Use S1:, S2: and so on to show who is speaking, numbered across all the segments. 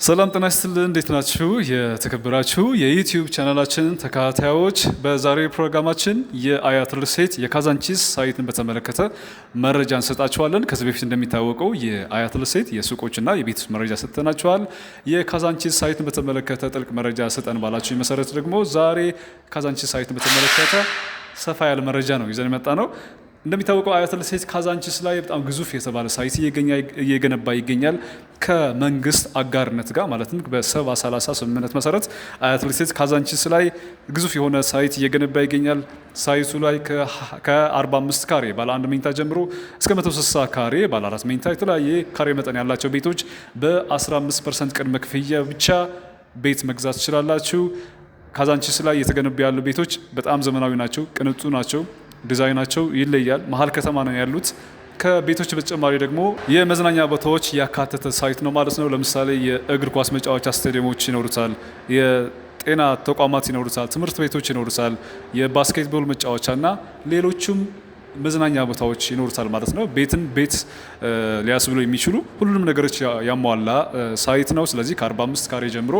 S1: ሰላም ጤና ይስጥልን እንዴት ናችሁ? የተከበራችሁ የዩቲዩብ ቻናላችን ተከታታዮች፣ በዛሬው ፕሮግራማችን የአያት ሪል ስቴት የካዛንቺስ ሳይትን በተመለከተ መረጃ እንሰጣችኋለን። ከዚህ በፊት እንደሚታወቀው የአያት ሪል ስቴት የሱቆችና የቤት መረጃ ሰጥተናችኋል። የካዛንቺስ ሳይትን በተመለከተ ጥልቅ መረጃ ሰጠን ባላችሁ መሰረት ደግሞ ዛሬ ካዛንቺስ ሳይትን በተመለከተ ሰፋ ያለ መረጃ ነው ይዘን የመጣ ነው። እንደሚታወቀው አያት ሪል ስቴት ካዛንቺስ ላይ በጣም ግዙፍ የተባለ ሳይት እየገነባ ይገኛል። ከመንግስት አጋርነት ጋር ማለትም በ70/30 ስምምነት መሰረት አያት ሪል ስቴት ካዛንቺስ ላይ ግዙፍ የሆነ ሳይት እየገነባ ይገኛል። ሳይቱ ላይ ከ45 ካሬ ባለ 1 መኝታ ጀምሮ እስከ 160 ካሬ ባለ 4 መኝታ የተለያየ ካሬ መጠን ያላቸው ቤቶች በ15% ቅድመ ክፍያ ብቻ ቤት መግዛት ትችላላችሁ። ካዛንቺስ ላይ የተገነቡ ያሉ ቤቶች በጣም ዘመናዊ ናቸው፣ ቅንጡ ናቸው። ዲዛይናቸው ይለያል። መሀል ከተማ ነው ያሉት። ከቤቶች በተጨማሪ ደግሞ የመዝናኛ ቦታዎች ያካተተ ሳይት ነው ማለት ነው። ለምሳሌ የእግር ኳስ መጫወቻ ስታዲየሞች ይኖሩታል፣ የጤና ተቋማት ይኖሩታል፣ ትምህርት ቤቶች ይኖሩታል፣ የባስኬትቦል መጫወቻ እና ሌሎችም መዝናኛ ቦታዎች ይኖሩታል ማለት ነው። ቤትን ቤት ሊያስብሉ የሚችሉ ሁሉንም ነገሮች ያሟላ ሳይት ነው። ስለዚህ ከ45 ካሬ ጀምሮ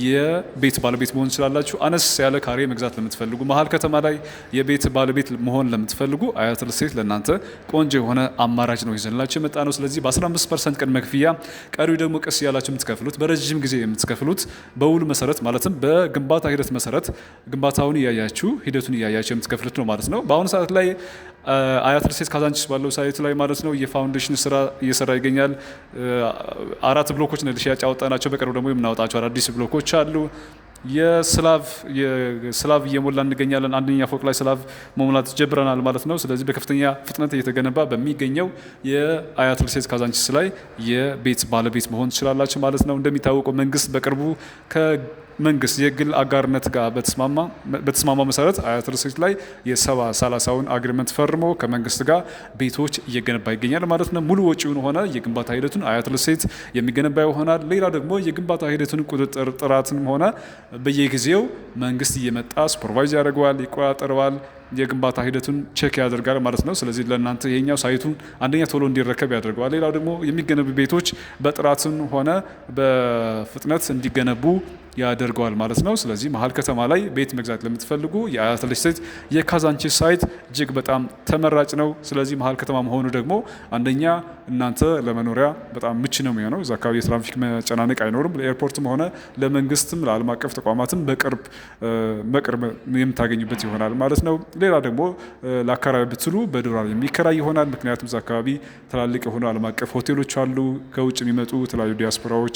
S1: የቤት ባለቤት መሆን ትችላላችሁ። አነስ ያለ ካሬ መግዛት ለምትፈልጉ፣ መሀል ከተማ ላይ የቤት ባለቤት መሆን ለምትፈልጉ አያት ሪል ስቴት ለእናንተ ቆንጆ የሆነ አማራጭ ነው ይዘንላችሁ የመጣ ነው። ስለዚህ በ15% ቅድመ ክፍያ፣ ቀሪው ደግሞ ቀስ ያላችሁ የምትከፍሉት በረዥም ጊዜ የምትከፍሉት በውሉ መሰረት ማለትም በግንባታ ሂደት መሰረት ግንባታውን እያያችሁ ሂደቱን እያያችሁ የምትከፍሉት ነው ማለት ነው። በአሁኑ ሰዓት ላይ አያት ሪል ስቴት ካዛንቺስ ባለው ሳይት ላይ ማለት ነው የፋውንዴሽን ስራ እየሰራ ይገኛል። 4 ብሎኮች ነው ለሽያጭ ያወጣናቸው። በቅርቡ ደግሞ የምናወጣቸው አዳዲስ ብሎኮች አሉ። የስላቭ እየሞላ እንገኛለን። አንደኛ ፎቅ ላይ ስላቭ መሙላት ጀብረናል ማለት ነው። ስለዚህ በከፍተኛ ፍጥነት እየተገነባ በሚገኘው የአያት ሪል ስቴት ካዛንቺስ ላይ የቤት ባለቤት መሆን ትችላላችሁ ማለት ነው። እንደሚታወቀው መንግስት በቅርቡ መንግስት የግል አጋርነት ጋር በተስማማ መሰረት አያት ሪል ስቴት ላይ የ70/30 አግሪመንት ፈርሞ ከመንግስት ጋር ቤቶች እየገነባ ይገኛል ማለት ነው። ሙሉ ወጪውን ሆነ የግንባታ ሂደቱን አያት ሪል ስቴት የሚገነባ ይሆናል። ሌላ ደግሞ የግንባታ ሂደቱን ቁጥጥር ጥራትንም ሆነ በየጊዜው መንግስት እየመጣ ሱፐርቫይዝ ያደርገዋል፣ ይቆጣጠረዋል፣ የግንባታ ሂደቱን ቼክ ያደርጋል ማለት ነው። ስለዚህ ለእናንተ ይሄኛው ሳይቱን አንደኛ ቶሎ እንዲረከብ ያደርገዋል። ሌላው ደግሞ የሚገነቡ ቤቶች በጥራትም ሆነ በፍጥነት እንዲገነቡ ያደርገዋል ማለት ነው። ስለዚህ መሀል ከተማ ላይ ቤት መግዛት ለምትፈልጉ የአያት ሪል ስቴት የካዛንቺስ ሳይት እጅግ በጣም ተመራጭ ነው። ስለዚህ መሀል ከተማ መሆኑ ደግሞ አንደኛ እናንተ ለመኖሪያ በጣም ምቹ ነው የሚሆነው። እዛ አካባቢ የትራፊክ መጨናነቅ አይኖርም። ለኤርፖርትም ሆነ ለመንግስትም ለዓለም አቀፍ ተቋማትም በቅርብ የምታገኙበት ይሆናል ማለት ነው። ሌላ ደግሞ ለአካባቢ ብትሉ በዶላር የሚከራይ ይሆናል። ምክንያቱም እዛ አካባቢ ትላልቅ የሆኑ ዓለም አቀፍ ሆቴሎች አሉ። ከውጭ የሚመጡ የተለያዩ ዲያስፖራዎች፣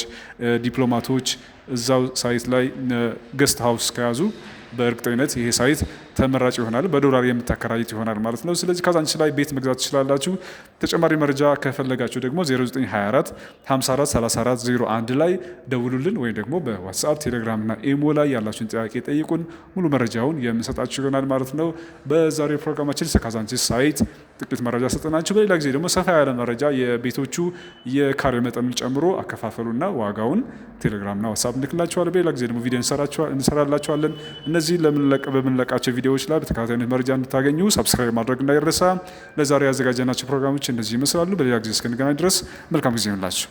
S1: ዲፕሎማቶች እዛው ሳይት ላይ ገስት ሀውስ ከያዙ በእርግጠኝነት ይሄ ሳይት ተመራጭ ይሆናል። በዶላር የምታከራዩት ይሆናል ማለት ነው። ስለዚህ ካዛንቺስ ላይ ቤት መግዛት ትችላላችሁ። ተጨማሪ መረጃ ከፈለጋችሁ ደግሞ 0924 54 34 01 ላይ ደውሉልን፣ ወይም ደግሞ በዋትስአፕ ቴሌግራም እና ኢሞ ላይ ያላችሁን ጥያቄ ጠይቁን። ሙሉ መረጃውን የምንሰጣችሁ ይሆናል ማለት ነው። በዛሬው ፕሮግራማችን ካዛንቺስ ሳይት ጥቂት መረጃ ሰጠናችሁ። በሌላ ጊዜ ደግሞ ሰፋ ያለ መረጃ የቤቶቹ የካሬ መጠኑን ጨምሮ አከፋፈሉና ዋጋውን ቴሌግራምና ዋትስአፕ እንልክላችኋለን። በሌላ ጊዜ ደግሞ ቪዲዮ እንሰራላችኋለን። እነዚህ በምንለቃቸው ቪዲዮዎች ላይ በተከታታይነት መረጃ እንድታገኙ ሰብስክራይብ ማድረግ እንዳይረሳ። ለዛሬ ያዘጋጀናቸው ፕሮግራሞች እነዚህ ይመስላሉ። በሌላ ጊዜ እስክንገናኝ ድረስ መልካም ጊዜ ይሁንላችሁ።